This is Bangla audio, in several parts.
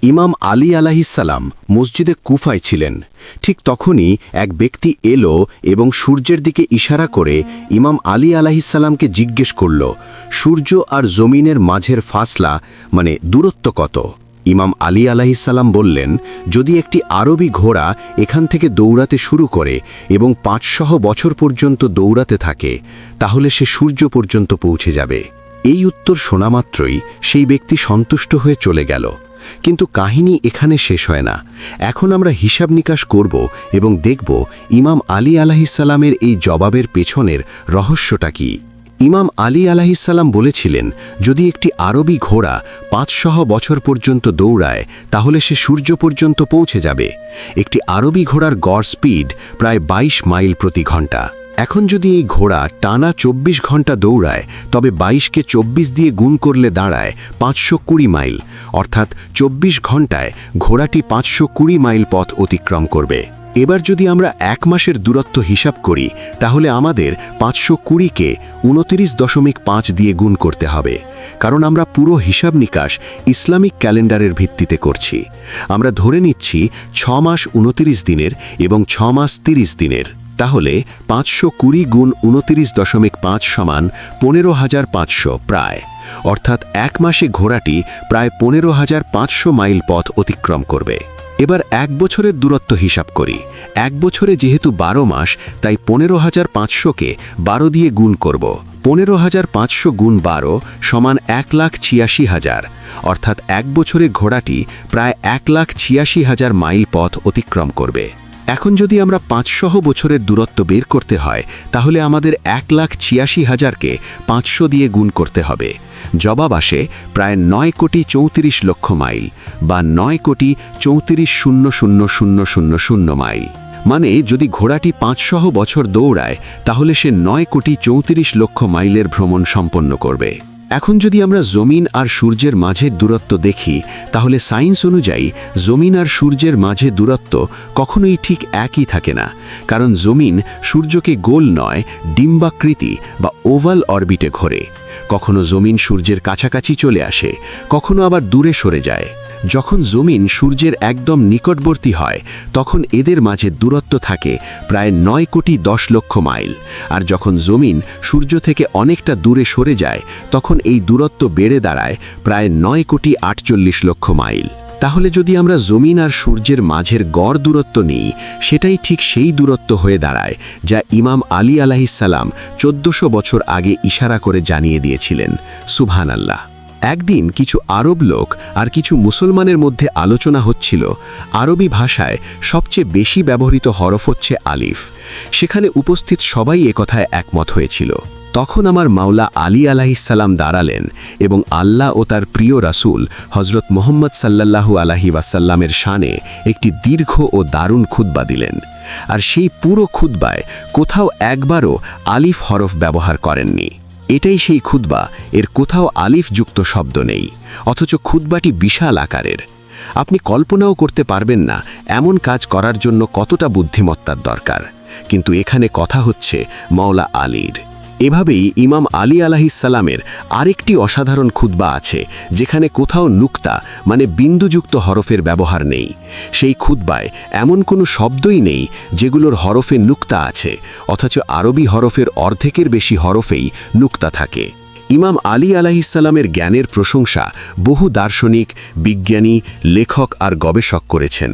ইমাম আলী আলাইহিসসালাম মসজিদে কুফায় ছিলেন। ঠিক তখনই এক ব্যক্তি এলো এবং সূর্যের দিকে ইশারা করে ইমাম আলী আলাইহিসসালামকে জিজ্ঞেস করল, সূর্য আর জমিনের মাঝের ফাসলা মানে দূরত্ব কত? ইমাম আলী আলাইহিসসালাম বললেন, যদি একটি আরবি ঘোড়া এখান থেকে দৌড়াতে শুরু করে এবং 500 বছর পর্যন্ত দৌড়াতে থাকে, তাহলে সে সূর্য পর্যন্ত পৌঁছে যাবে। এই উত্তর শোনামাত্রই সেই ব্যক্তি সন্তুষ্ট হয়ে চলে গেল। কিন্তু কাহিনী এখানে শেষ হয় না। এখন আমরা হিসাব নিকাশ করব এবং দেখব ইমাম আলী আলাইহিসসালামের এই জবাবের পেছনের রহস্যটা কি। ইমাম আলী আলাইহিসসালাম বলেছিলেন, যদি একটি আরবি ঘোড়া 500 বছর পর্যন্ত দৌড়ায় তাহলে সে সূর্য পর্যন্ত পৌঁছে যাবে। একটি আরবি ঘোড়ার গড় স্পিড প্রায় 22 মাইল প্রতি ঘন্টা। এখন যদি এই ঘোড়া টানা 24 ঘন্টা দৌড়ায়, তবে 22কে 24 দিয়ে গুণ করলে দাঁড়ায় 520 মাইল, অর্থাৎ 24 ঘন্টায় ঘোড়াটি 520 মাইল পথ অতিক্রম করবে। এবার যদি আমরা এক মাসের দূরত্ব হিসাব করি, তাহলে আমাদের 520কে 29.5 দিয়ে গুণ করতে হবে, কারণ আমরা পুরো হিসাব নিকাশ ইসলামিক ক্যালেন্ডারের ভিত্তিতে করছি। আমরা ধরে নিচ্ছি 6 মাস 29 দিনের এবং 6 মাস 30 দিনের। তাহলে 520 গুণ 29.5 সমান 15,500 প্রায়, অর্থাৎ এক মাসে ঘোড়াটি প্রায় 15,500 মাইল পথ অতিক্রম করবে। এবার এক বছরের দূরত্ব হিসাব করি। এক বছরে যেহেতু 12 মাস, তাই 15,500কে 12 দিয়ে গুণ করব। 15,500 গুণ 12 সমান 1,86,000, অর্থাৎ এক বছরে ঘোড়াটি প্রায় 1,86,000 মাইল পথ অতিক্রম করবে। এখন যদি আমরা 500 বছরের দূরত্ব বের করতে হয়, তাহলে আমাদের 1,86,000কে 500 দিয়ে গুণ করতে হবে। জবাব আসে প্রায় 9,34,00,000 মাইল বা 9,34,00,000 মাইল। মানে যদি ঘোড়াটি 500 বছর দৌড়ায়, তাহলে সে 9,34,00,000 মাইলের ভ্রমণ সম্পন্ন করবে। এখন যদি আমরা জমিন আর সূর্যের মাঝের দূরত্ব দেখি, তাহলে সায়েন্স অনুযায়ী জমিন আর সূর্যের মাঝে দূরত্ব কখনোই ঠিক একই থাকে না, কারণ জমিন সূর্যকে গোল নয়, ডিম্বাকৃতি বা ওভাল অরবিটে ঘোরে। কখনো জমিন সূর্যের কাছাকাছি চলে আসে, কখনো আবার দূরে সরে যায়। যখন জমিন সূর্যের একদম নিকটবর্তী হয়, তখন এদের মাঝে দূরত্ব থাকে প্রায় 9,10,00,000 মাইল, আর যখন জমিন সূর্য থেকে অনেকটা দূরে সরে যায়, তখন এই দূরত্ব বেড়ে দাঁড়ায় প্রায় 9,48,00,000 মাইল। তাহলে যদি আমরা জমিন আর সূর্যের মাঝের গড় দূরত্ব নিই, সেটাই ঠিক সেই দূরত্ব হয়ে দাঁড়ায় যা ইমাম আলী আলাইহিসসালাম 1400 বছর আগে ইশারা করে জানিয়ে দিয়েছিলেন। সুবহানাল্লাহ। একদিন কিছু আরব লোক আর কিছু মুসলমানের মধ্যে আলোচনা হচ্ছিল। আরবি ভাষায় সবচেয়ে বেশি ব্যবহৃত হরফ হচ্ছে আলিফ। সেখানে উপস্থিত সবাই একথায় একমত হয়েছিল। তখন আমার মাওলা আলী আলাইহিসসালাম দাঁড়ালেন এবং আল্লাহ ও তার প্রিয় রাসূল হযরত মুহাম্মদ সাল্লাল্লাহু আলাইহি ওয়াসাল্লামের শানে একটি দীর্ঘ ও দারুণ খুতবা দিলেন। আর সেই পুরো খুতবায় কোথাও একবারও আলিফ হরফ ব্যবহার করেননি। এটাই সেই খুতবা, এর কোথাও আলিফযুক্ত শব্দ নেই, অথচ খুতবাটি বিশাল আকারের। আপনি কল্পনাও করতে পারবেন না এমন কাজ করার জন্য কতটা বুদ্ধিমত্তার দরকার। কিন্তু এখানে কথা হচ্ছে মাওলা আলীর। এভাবেই ইমাম আলী আলাইহিসসালামের আরেকটি অসাধারণ খুতবা আছে, যেখানে কোথাও নুক্তা মানে বিন্দুযুক্ত হরফের ব্যবহার নেই। সেই খুতবায় এমন কোনো শব্দই নেই যেগুলোর হরফে নুক্তা আছে, অথচ আরবি হরফের অর্ধেকের বেশি হরফেই নুক্তা থাকে। ইমাম আলী আলাইহিসসালামের জ্ঞানের প্রশংসা বহু দার্শনিক, বিজ্ঞানী, লেখক আর গবেষক করেছেন।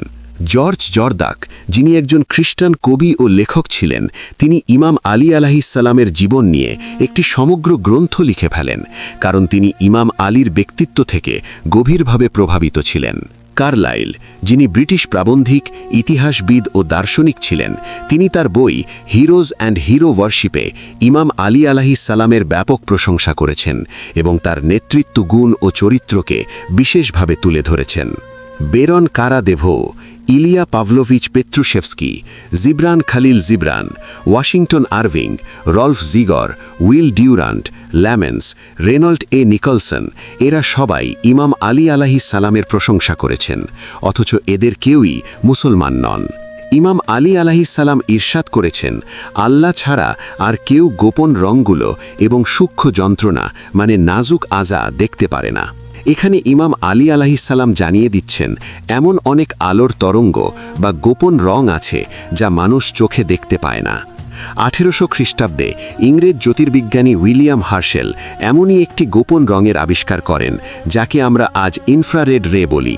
জর্জ জর্দাক, যিনি একজন খ্রিস্টান কবি ও লেখক ছিলেন, তিনি ইমাম আলী আলাইহিসসালামের জীবন নিয়ে একটি সমগ্র গ্রন্থ লিখে ফেলেন, কারণ তিনি ইমাম আলীর ব্যক্তিত্ব থেকে গভীরভাবে প্রভাবিত ছিলেন। কার্লাইল, যিনি ব্রিটিশ প্রাবন্ধিক, ইতিহাসবিদ ও দার্শনিক ছিলেন, তিনি তার বই হিরোজ অ্যান্ড হিরো ওয়ার্শিপে ইমাম আলী আলাইহিসসালামের ব্যাপক প্রশংসা করেছেন এবং তার নেতৃত্ব গুণ ও চরিত্রকে বিশেষভাবে তুলে ধরেছেন। Baron Carra de Vaux, Ilya Pavlovich Petrushevsky, Gibran Khalil Gibran, Washington Irving, রলফ জিগর, Will Durant, Lammens, Reynold A Nicholson, এরা সবাই ইমাম আলী আলাইহিসসালামের প্রশংসা করেছেন, অথচ এদের কেউই মুসলমান নন। ইমাম আলী আলাইহিসসালাম ইরশাদ করেছেন, আল্লাহ ছাড়া আর কেউ গোপন রঙগুলো এবং সূক্ষ্ম যন্ত্রণা মানে নাজুক আজা দেখতে পারে না। এখানে ইমাম আলী আলাইহিসসালাম জানিয়ে দিচ্ছেন এমন অনেক আলোর তরঙ্গ বা গোপন রং আছে যা মানুষ চোখে দেখতে পায় না। 1800 খ্রিস্টাব্দে ইংরেজ জ্যোতির্বিজ্ঞানী উইলিয়াম হার্শেল এমনই একটি গোপন রঙের আবিষ্কার করেন যাকে আমরা আজ ইনফ্রারেড রে বলি।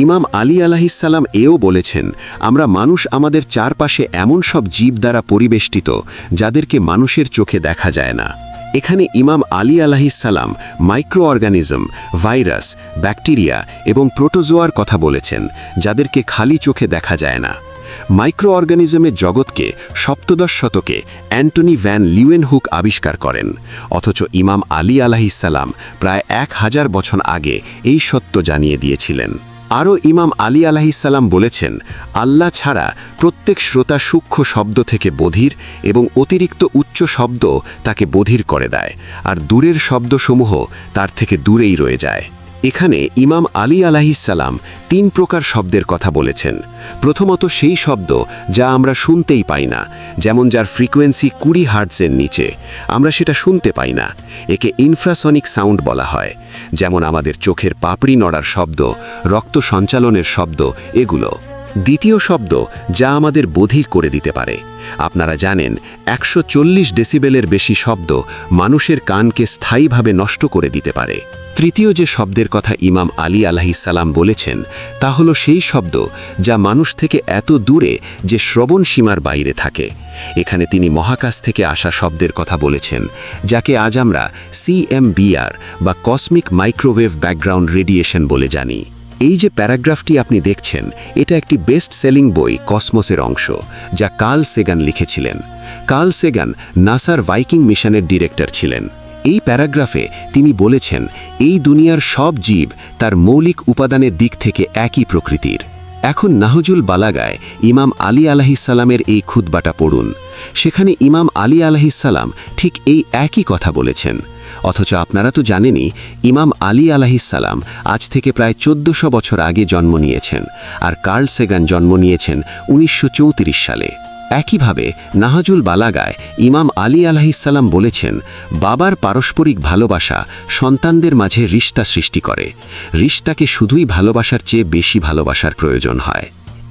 ইমাম আলী আলাইহিসসালাম এও বলেছেন, আমরা মানুষ আমাদের চারপাশে এমন সব জীব দ্বারা পরিবেষ্টিত যাদেরকে মানুষের চোখে দেখা যায় না। এখানে ইমাম আলী আলাইহিসসালাম মাইক্রো অর্গানিজম, ভাইরাস, ব্যাকটেরিয়া এবং প্রোটোজোয়ার কথা বলেছেন, যাদেরকে খালি চোখে দেখা যায় না। মাইক্রো অর্গানিজমের জগৎকে সপ্তদশ শতকে অ্যান্টনি ভ্যান লিউয়েনহুক আবিষ্কার করেন, অথচ ইমাম আলী আলাইহিসসালাম প্রায় 1000 বছর আগে এই সত্য জানিয়ে দিয়েছিলেন। আরও ইমাম আলী আলাইহিসসালাম বলেছেন, আল্লাহ ছাড়া প্রত্যেক শ্রোতা সূক্ষ্ম শব্দ থেকে বধির এবং অতিরিক্ত উচ্চ শব্দ তাকে বধির করে দেয়, আর দূরের শব্দসমূহ তার থেকে দূরেই রয়ে যায়। এখানে ইমাম আলী আলাইহিসসালাম 3 প্রকার শব্দের কথা বলেছেন। প্রথমত সেই শব্দ যা আমরা শুনতেই পাই না, যেমন যার ফ্রিকোয়েন্সি 20 হার্টজের নিচে, আমরা সেটা শুনতে পাই না, একে ইনফ্রাসনিক সাউন্ড বলা হয়, যেমন আমাদের চোখের পাপড়ি নড়ার শব্দ, রক্ত সঞ্চালনের শব্দ, এগুলো। দ্বিতীয় শব্দ যা আমাদের বধির করে দিতে পারে। আপনারা জানেন 140 ডেসিবেলের বেশি শব্দ মানুষের কানকে স্থায়ীভাবে নষ্ট করে দিতে পারে। তৃতীয় যে শব্দের কথা ইমাম আলী আলাইহিসসালাম বলেছেন তা হলো সেই শব্দ যা মানুষ থেকে এত দূরে যে শ্রবণ সীমার বাইরে থাকে। এখানে তিনি মহাকাশ থেকে আসা শব্দের কথা বলেছেন, যাকে আজ আমরা CMBR বা কসমিক মাইক্রোওয়েভ ব্যাকগ্রাউন্ড রেডিয়েশন বলে জানি। এই যে প্যারাগ্রাফটি আপনি দেখছেন, এটা একটি বেস্ট সেলিং বই কসমসের অংশ, যা কার্ল সেগান লিখেছিলেন। কার্ল সেগান নাসার ভাইকিং মিশনের ডিরেক্টর ছিলেন। এই প্যারাগ্রাফে তিনি বলেছেন, এই দুনিয়ার সব জীব তার মৌলিক উপাদানের দিক থেকে একই প্রকৃতির। এখন নাহজুল বালাগায় ইমাম আলী আলাইহিসসালামের এই খুতবাটা পড়ুন। সেখানে ইমাম আলী আলাইহিসসালাম ঠিক এই একই কথা বলেছেন। অথচ আপনারা তো জানেনই, ইমাম আলী আলাইহিসসালাম আজ থেকে প্রায় 1400 বছর আগে জন্ম নিয়েছেন, আর কার্ল সেগান জন্ম নিয়েছেন 1934 সালে। একইভাবে নাহজুল বালাগায় ইমাম আলী আলাইহিসসালাম বলেছেন, বাবার পারস্পরিক ভালোবাসা সন্তানদের মাঝে রিশতা সৃষ্টি করে। রিশতাকে শুধুই ভালোবাসার চেয়ে বেশি ভালোবাসার প্রয়োজন হয়।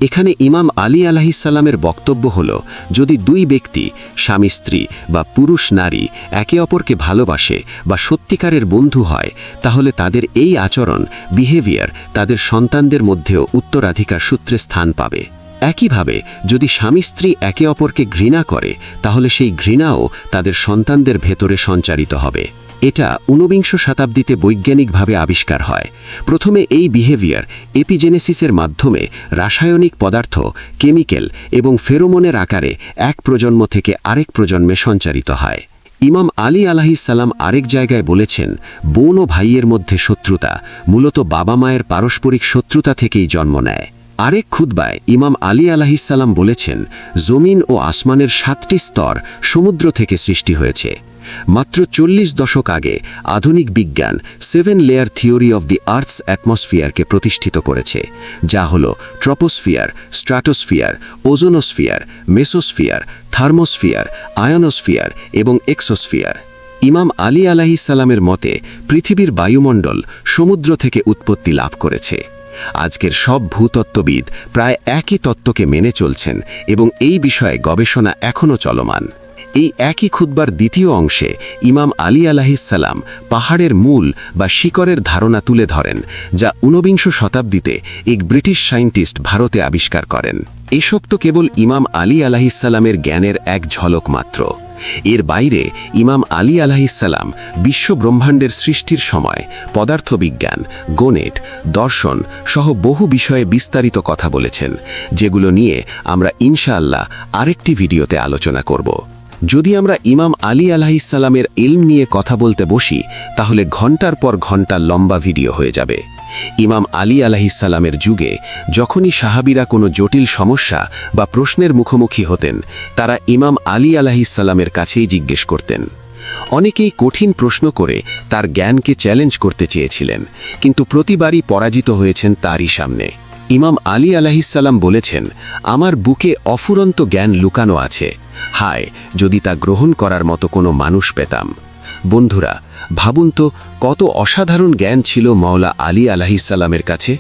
এখানে ইমাম আলী আলাইহিসসালামের বক্তব্য হল, যদি 2 ব্যক্তি, স্বামী স্ত্রী বা পুরুষ নারী একে অপরকে ভালোবাসে বা সত্যিকারের বন্ধু হয়, তাহলে তাদের এই আচরণ, বিহেভিয়ার তাদের সন্তানদের মধ্যেও উত্তরাধিকার সূত্রে স্থান পাবে। একইভাবে যদি স্বামী স্ত্রী একে অপরকে ঘৃণা করে, তাহলে সেই ঘৃণাও তাদের সন্তানদের ভেতরে সঞ্চারিত হবে। এটা 19 শতাব্দীতে বৈজ্ঞানিকভাবে আবিষ্কার হয়। প্রথমে এই বিহেভিয়ার এপিজেনেসিসের মাধ্যমে রাসায়নিক পদার্থ, কেমিক্যাল এবং ফেরোমোনের আকারে এক প্রজন্ম থেকে আরেক প্রজন্মে সঞ্চারিত হয়। ইমাম আলী আলাইহিসসালাম আরেক জায়গায় বলেছেন, বোন ও ভাইয়ের মধ্যে শত্রুতা মূলত বাবা মায়ের পারস্পরিক শত্রুতা থেকেই জন্ম নেয়। আরেক খুতবায় ইমাম আলী আলাইহিসসালাম বলেছেন, জমিন ও আসমানের 7টি স্তর সমুদ্র থেকে সৃষ্টি হয়েছে। মাত্র 40 দশক আগে আধুনিক বিজ্ঞান 7 layer theory of the earth's অ্যাটমসফিয়ারকে প্রতিষ্ঠিত করেছে, যা হল troposphere, stratosphere, ozonosphere, mesosphere, thermosphere, ionosphere এবং এক্সোস্ফিয়ার। ইমাম আলী আলাইহিসসালামের মতে পৃথিবীর বায়ুমণ্ডল সমুদ্র থেকে উৎপত্তি লাভ করেছে। আজকের সব ভূতত্ত্ববিদ প্রায় একই তত্ত্বকে মেনে চলছেন এবং এই বিষয়ে গবেষণা এখনও চলমান। এই একই খুতবার দ্বিতীয় অংশে ইমাম আলী আলাইহিসসালাম পাহাড়ের মূল বা শিকড়ের ধারণা তুলে ধরেন, যা 19 শতাব্দীতে এক ব্রিটিশ সায়েন্টিস্ট ভারতে আবিষ্কার করেন। এসব তো কেবল ইমাম আলী আলাইহিসসালামের জ্ঞানের এক ঝলক মাত্র। এর বাইরে ইমাম আলী আলাইহিসসালাম বিশ্ব ব্রহ্মাণ্ডের সৃষ্টির সময় পদার্থবিজ্ঞান, গণিত, দর্শন সহ বহু বিষয়ে বিস্তারিত কথা বলেছেন, যেগুলো নিয়ে আমরা ইনশাআল্লাহ আরেকটি ভিডিওতে আলোচনা করব। যদি আমরা ইমাম আলী আলাইহিসসালামের ইলম নিয়ে কথা বলতে বসি, তাহলে ঘন্টার পর ঘন্টা লম্বা ভিডিও হয়ে যাবে। ইমাম আলী আলাইহিসসালামের যুগে যখনই সাহাবীরা কোনো জটিল সমস্যা বা প্রশ্নের মুখোমুখি হতেন, তারা ইমাম আলী আলাইহিসসালামের কাছেই জিজ্ঞেস করতেন। অনেকেই কঠিন প্রশ্ন করে তার জ্ঞানকে চ্যালেঞ্জ করতে চেয়েছিলেন, কিন্তু প্রতিবারই পরাজিত হয়েছেন তারই সামনে। ইমাম আলী আলাইহিসসালাম বলেছেন, আমার বুকে অফুরন্ত জ্ঞান লুকানো আছে, হায় যদি তা গ্রহণ করার মতো কোনো মানুষ পেতাম। বন্ধুরা, ভাবুন তো কত অসাধারণ জ্ঞান ছিল মাওলা আলী আলাইহিসসালামের কাছে।